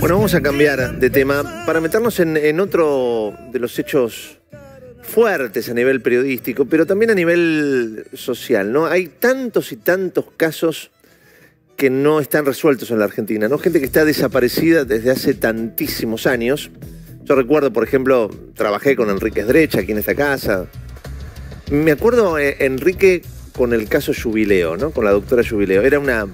Bueno, vamos a cambiar de tema para meternos en otro de los hechos fuertes a nivel periodístico, pero también a nivel social, ¿no? Hay tantos y tantos casos que no están resueltos en la Argentina, ¿no? Gente que está desaparecida desde hace tantísimos años. Yo recuerdo, por ejemplo, trabajé con Enrique Sdrech aquí en esta casa. Me acuerdo, Enrique, con el caso Jubileo, ¿no? Con la doctora Jubileo. Era una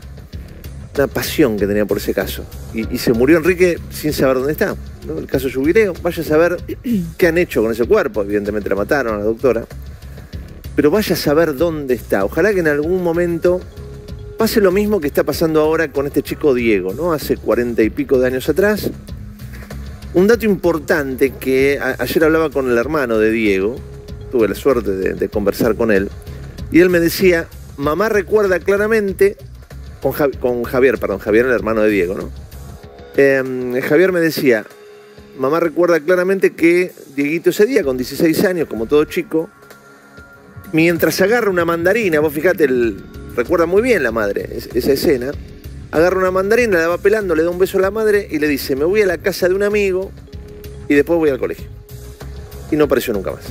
pasión que tenía por ese caso. Y se murió Enrique sin saber dónde está, ¿no? El caso Jubileo. Vaya a saber qué han hecho con ese cuerpo. Evidentemente la mataron a la doctora. Pero vaya a saber dónde está. Ojalá que en algún momento pase lo mismo que está pasando ahora con este chico Diego, ¿no? Hace 40 y pico de años atrás. Un dato importante que ayer hablaba con el hermano de Diego. Tuve la suerte de conversar con él. Y él me decía, mamá recuerda claramente... Con Javier, el hermano de Diego, ¿no? Javier me decía, mamá recuerda claramente que Dieguito ese día, con 16 años, como todo chico, mientras agarra una mandarina, vos fijate, recuerda muy bien la madre esa escena, agarra una mandarina, la va pelando, le da un beso a la madre y le dice, me voy a la casa de un amigo y después voy al colegio. Y no apareció nunca más.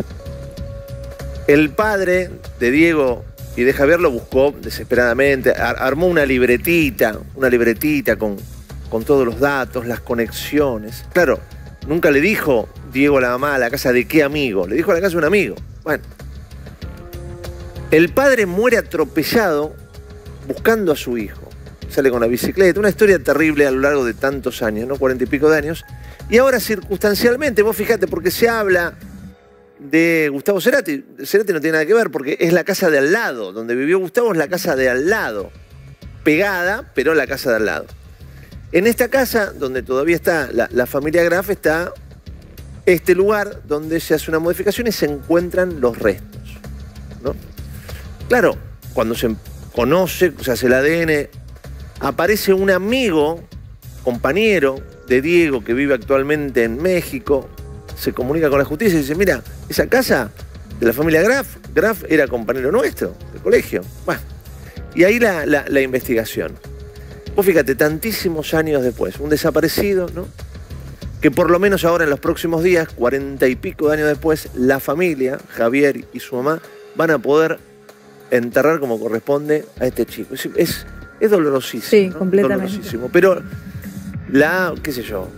El padre de Diego y de Javier lo buscó desesperadamente, armó una libretita con todos los datos, las conexiones. Claro, nunca le dijo Diego a la mamá a la casa de qué amigo, le dijo a la casa de un amigo. Bueno, el padre muere atropellado buscando a su hijo. Sale con la bicicleta, una historia terrible a lo largo de tantos años, ¿no? 40 y pico de años. Y ahora circunstancialmente, vos fijate, porque se habla de Gustavo Cerati. Cerati no tiene nada que ver porque es la casa de al lado. Donde vivió Gustavo es la casa de al lado. Pegada, pero la casa de al lado. En esta casa, donde todavía está la familia Graf, está este lugar donde se hace una modificación y se encuentran los restos, ¿no? Claro, cuando se conoce, se hace el ADN, aparece un amigo, compañero de Diego que vive actualmente en México, se comunica con la justicia y dice, mira, esa casa de la familia Graf era compañero nuestro del colegio. Bueno, y ahí la investigación. Vos fíjate, tantísimos años después, un desaparecido, ¿no? Que por lo menos ahora en los próximos días, 40 y pico de años después, la familia, Javier y su mamá, van a poder enterrar como corresponde a este chico. Es dolorosísimo. Sí, ¿no? Completamente. Dolorosísimo, pero qué sé yo,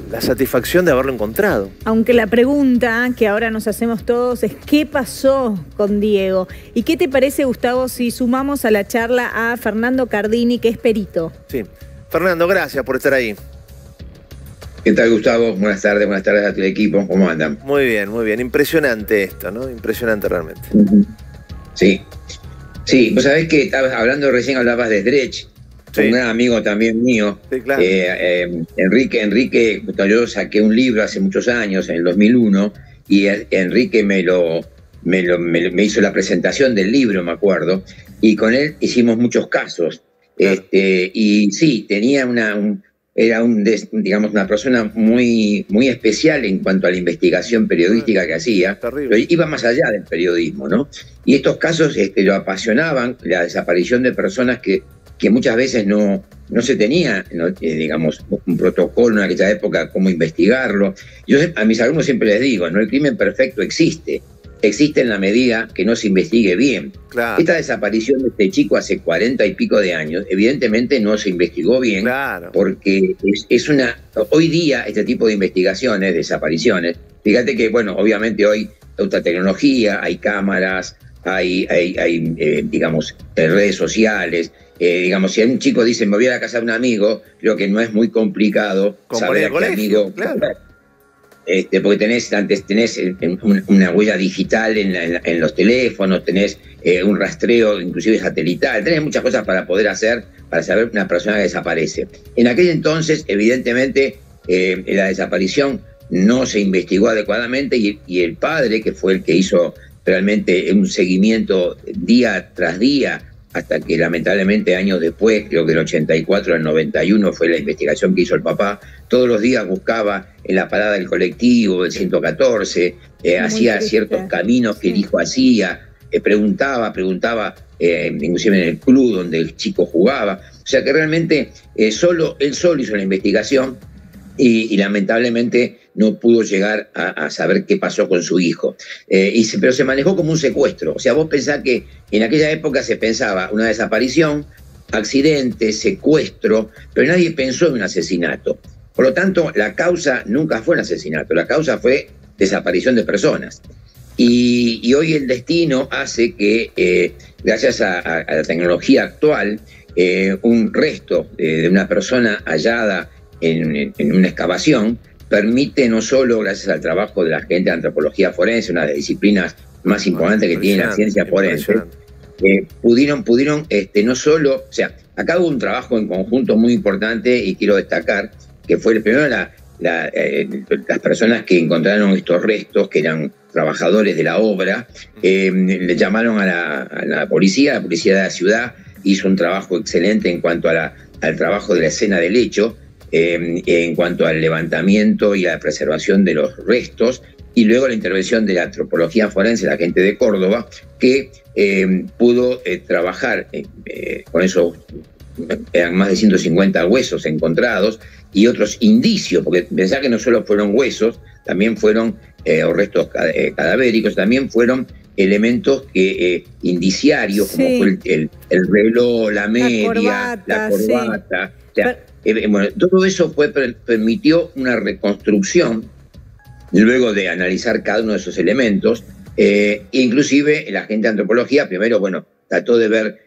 la satisfacción de haberlo encontrado. Aunque la pregunta que ahora nos hacemos todos es ¿qué pasó con Diego? ¿Y qué te parece, Gustavo, si sumamos a la charla a Fernando Cardini, que es perito? Sí. Fernando, gracias por estar ahí. ¿Qué tal, Gustavo? Buenas tardes a tu equipo. ¿Cómo andan? Muy bien, muy bien. Impresionante esto, ¿no? Impresionante realmente. Sí. Sí, vos sabés que recién hablabas de Sdrech. Sí. Un gran amigo también mío, sí, claro. Enrique, yo saqué un libro hace muchos años, en el 2001, y Enrique me hizo la presentación del libro, me acuerdo, y con él hicimos muchos casos. Claro. Y sí, tenía digamos, una persona muy, muy especial en cuanto a la investigación periodística que hacía, pero iba más allá del periodismo, ¿no? Y estos casos lo apasionaban, la desaparición de personas que muchas veces no se tenía, digamos, un protocolo en aquella época, cómo investigarlo. Yo a mis alumnos siempre les digo, ¿no? El crimen perfecto existe en la medida que no se investigue bien. Claro. Esta desaparición de este chico hace 40 y pico de años, evidentemente no se investigó bien, claro, porque hoy día este tipo de investigaciones, desapariciones, fíjate que, bueno, obviamente hoy otra tecnología, hay cámaras, hay digamos, redes sociales. Digamos, si un chico dice, me voy a la casa de un amigo, creo que no es muy complicado saber a qué amigo. Claro. Porque tenés una huella digital en los teléfonos, tenés un rastreo inclusive satelital, tenés muchas cosas para poder hacer, para saber una persona que desaparece. En aquel entonces, evidentemente, la desaparición no se investigó adecuadamente y el padre, que fue el que hizo realmente un seguimiento día tras día, hasta que lamentablemente años después, creo que el 84, el 91 fue la investigación que hizo el papá, todos los días buscaba en la parada del colectivo, del 114, hacía ciertos caminos que el hijo hacía, preguntaba, inclusive en el club donde el chico jugaba. O sea que realmente él solo hizo la investigación y lamentablemente no pudo llegar a saber qué pasó con su hijo. Pero se manejó como un secuestro. O sea, vos pensás que en aquella época se pensaba una desaparición, accidente, secuestro, pero nadie pensó en un asesinato. Por lo tanto, la causa nunca fue un asesinato, la causa fue desaparición de personas. Y hoy el destino hace que, gracias a la tecnología actual, un resto de una persona hallada en una excavación permite, no solo gracias al trabajo de la gente de antropología forense, una de las disciplinas más importantes que tiene la ciencia forense, pudieron no solo, o sea, acá hubo un trabajo en conjunto muy importante y quiero destacar que fue primero las personas que encontraron estos restos, que eran trabajadores de la obra, le llamaron a la policía de la ciudad hizo un trabajo excelente en cuanto al trabajo de la escena del hecho, en cuanto al levantamiento y a la preservación de los restos, y luego la intervención de la antropología forense, la gente de Córdoba, que pudo trabajar con esos, eran más de 150 huesos encontrados y otros indicios, porque pensá que no solo fueron huesos, también fueron restos cadavéricos, también fueron elementos indiciarios, como fue el reloj, la media, la corbata. Sí. O sea, bueno, todo eso permitió una reconstrucción luego de analizar cada uno de esos elementos. Inclusive la gente de antropología primero, bueno, trató de ver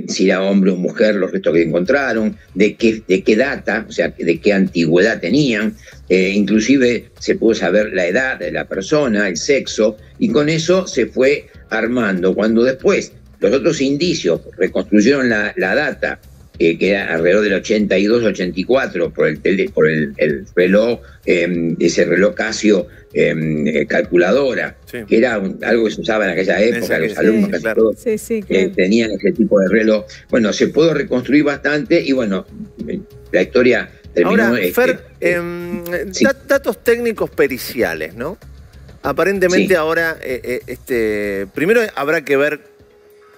si era hombre o mujer los restos que encontraron, de qué data, o sea, de qué antigüedad tenían. Inclusive se pudo saber la edad de la persona, el sexo, y con eso se fue armando. Cuando después los otros indicios reconstruyeron la data, que era alrededor del 82-84 por el reloj, ese reloj Casio calculadora, sí, que era algo que se usaba en aquella época, los alumnos casi todos tenían ese tipo de reloj. Bueno, se pudo reconstruir bastante y bueno, la historia terminó. Ahora, Fer, datos técnicos periciales, ¿no? Aparentemente ahora, primero habrá que ver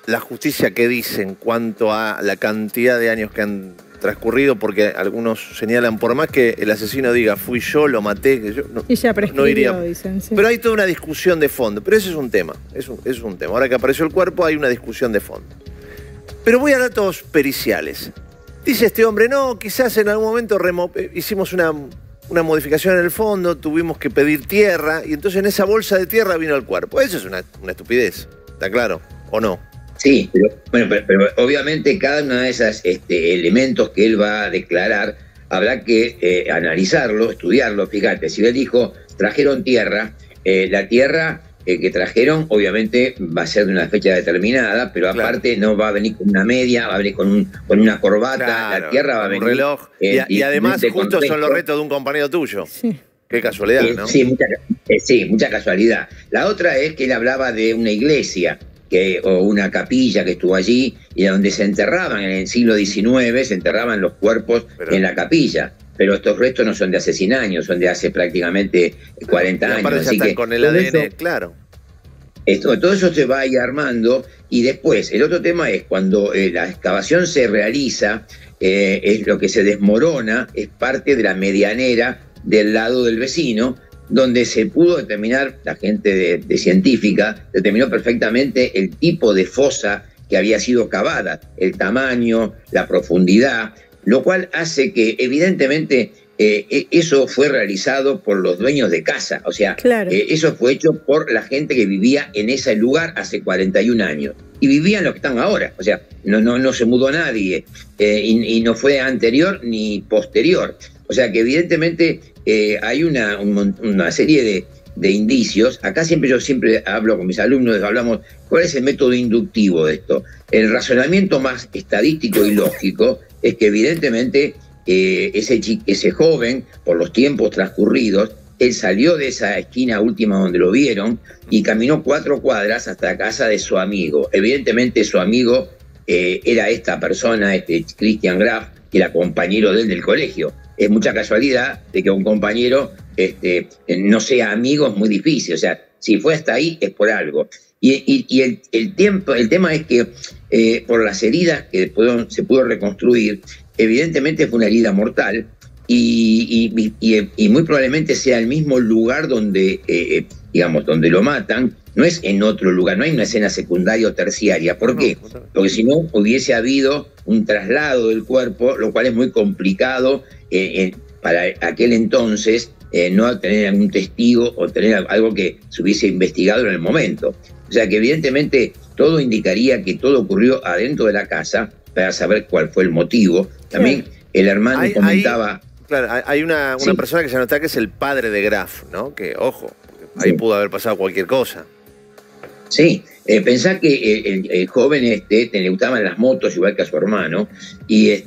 la justicia que dice en cuanto a la cantidad de años que han transcurrido, porque algunos señalan, por más que el asesino diga fui yo, lo maté, que yo y ya prescribió, no iría. Dicen, sí. Pero hay toda una discusión de fondo, pero ese es un tema, es un tema. Ahora que apareció el cuerpo hay una discusión de fondo. Pero voy a datos periciales. Dice este hombre, no, quizás en algún momento hicimos una modificación en el fondo, tuvimos que pedir tierra, y entonces en esa bolsa de tierra vino el cuerpo. Eso es una estupidez, ¿está claro? ¿O no? Sí, pero obviamente cada uno de esos elementos que él va a declarar habrá que analizarlo, estudiarlo. Fíjate, si él dijo trajeron tierra, la tierra que trajeron obviamente va a ser de una fecha determinada, pero aparte no va a venir con una media, va a venir con una corbata, claro, la tierra va a venir un reloj. Y además justo son los restos de un compañero tuyo. Sí. Qué casualidad, ¿no? Sí, mucha casualidad. La otra es que él hablaba de una iglesia, o una capilla que estuvo allí y donde se enterraban en el siglo XIX, se enterraban los cuerpos en la capilla. Pero estos restos no son de hace 100 años, son de hace prácticamente 40 años. Así que con el ADN, eso, claro. Todo eso se va a ir armando. Y después, el otro tema es cuando la excavación se realiza, es lo que se desmorona, es parte de la medianera del lado del vecino, donde se pudo determinar, la gente de científica determinó perfectamente el tipo de fosa que había sido cavada, el tamaño, la profundidad, lo cual hace que evidentemente eso fue realizado por los dueños de casa, o sea, claro, eso fue hecho por la gente que vivía en ese lugar hace 41 años. Y vivían los que están ahora, o sea, no se mudó nadie, y no fue anterior ni posterior. O sea que evidentemente hay una serie de indicios. Acá yo siempre hablo con mis alumnos, hablamos, ¿cuál es el método inductivo de esto? El razonamiento más estadístico y lógico es que evidentemente ese joven, por los tiempos transcurridos, él salió de esa esquina última donde lo vieron y caminó 4 cuadras hasta la casa de su amigo. Evidentemente su amigo era esta persona, Christian Graf, que era compañero de él del colegio. Es mucha casualidad de que un compañero no sea amigo, es muy difícil. O sea, si fue hasta ahí es por algo. Y el tema es que por las heridas que se pudo reconstruir, evidentemente fue una herida mortal y muy probablemente sea el mismo lugar donde, digamos, donde lo matan. No es en otro lugar, no hay una escena secundaria o terciaria. ¿Por qué? Porque si no hubiese habido un traslado del cuerpo, lo cual es muy complicado para aquel entonces, no tener algún testigo o tener algo que se hubiese investigado en el momento. O sea que evidentemente todo indicaría que todo ocurrió adentro de la casa para saber cuál fue el motivo. También el hermano comentaba... Hay una persona que se nota que es el padre de Graf, ¿no? Que, ojo, ahí pudo haber pasado cualquier cosa. Sí, pensá que el joven le gustaban las motos igual que a su hermano, y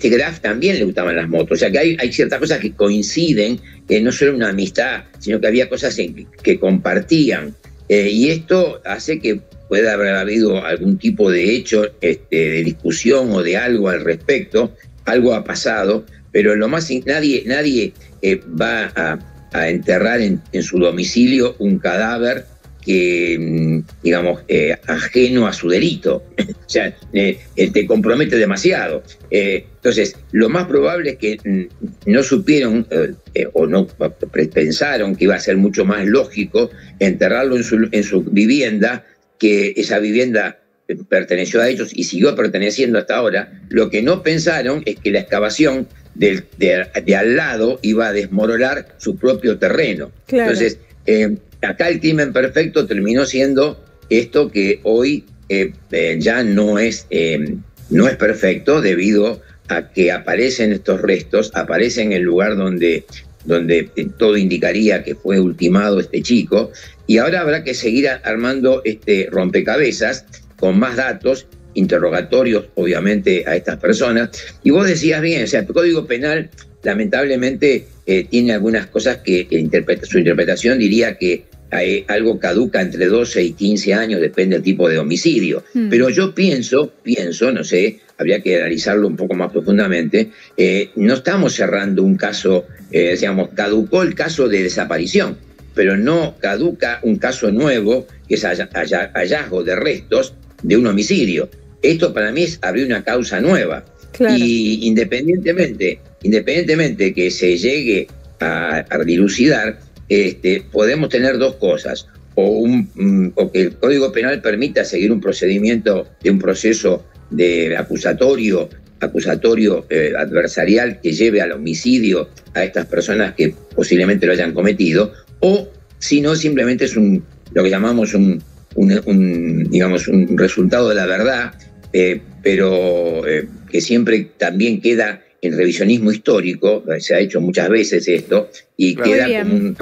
Graf también le gustaban las motos. O sea que hay ciertas cosas que coinciden, no solo una amistad, sino que había cosas que compartían. Y esto hace que pueda haber habido algún tipo de hecho de discusión o de algo al respecto. Algo ha pasado, pero lo más nadie va a enterrar en su domicilio un cadáver que, digamos, ajeno a su delito. O sea, te compromete demasiado. Entonces, lo más probable es que no supieron o no pensaron que iba a ser mucho más lógico enterrarlo en su vivienda, que esa vivienda perteneció a ellos y siguió perteneciendo hasta ahora. Lo que no pensaron es que la excavación de al lado iba a desmoronar su propio terreno. Claro. Entonces, acá el crimen perfecto terminó siendo esto que hoy ya no es perfecto, debido a que aparecen estos restos, aparecen en el lugar donde todo indicaría que fue ultimado este chico, y ahora habrá que seguir armando este rompecabezas con más datos, interrogatorios, obviamente, a estas personas. Y vos decías bien, o sea, el Código Penal, lamentablemente, tiene algunas cosas que su interpretación diría que algo caduca entre 12 y 15 años, depende del tipo de homicidio. Pero yo pienso, no sé, habría que analizarlo un poco más profundamente, no estamos cerrando un caso, digamos, caducó el caso de desaparición, pero no caduca un caso nuevo, que es hallazgo de restos de un homicidio. Esto para mí es abrir una causa nueva. Claro. Y independientemente que se llegue a dilucidar, podemos tener dos cosas: o que el Código Penal permita seguir un procedimiento un proceso de acusatorio adversarial que lleve al homicidio a estas personas que posiblemente lo hayan cometido, o si no, simplemente es lo que llamamos digamos, un resultado de la verdad, pero que siempre también queda en revisionismo histórico. Se ha hecho muchas veces esto, y queda como un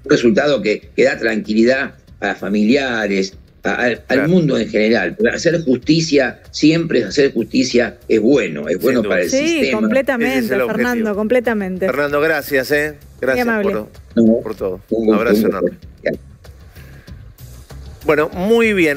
resultado que da tranquilidad a familiares, al mundo en general. Hacer justicia, siempre hacer justicia es bueno para el sistema. Sí, completamente, Fernando, completamente. Fernando, gracias, gracias por todo. Un abrazo enorme. Bueno, muy bien.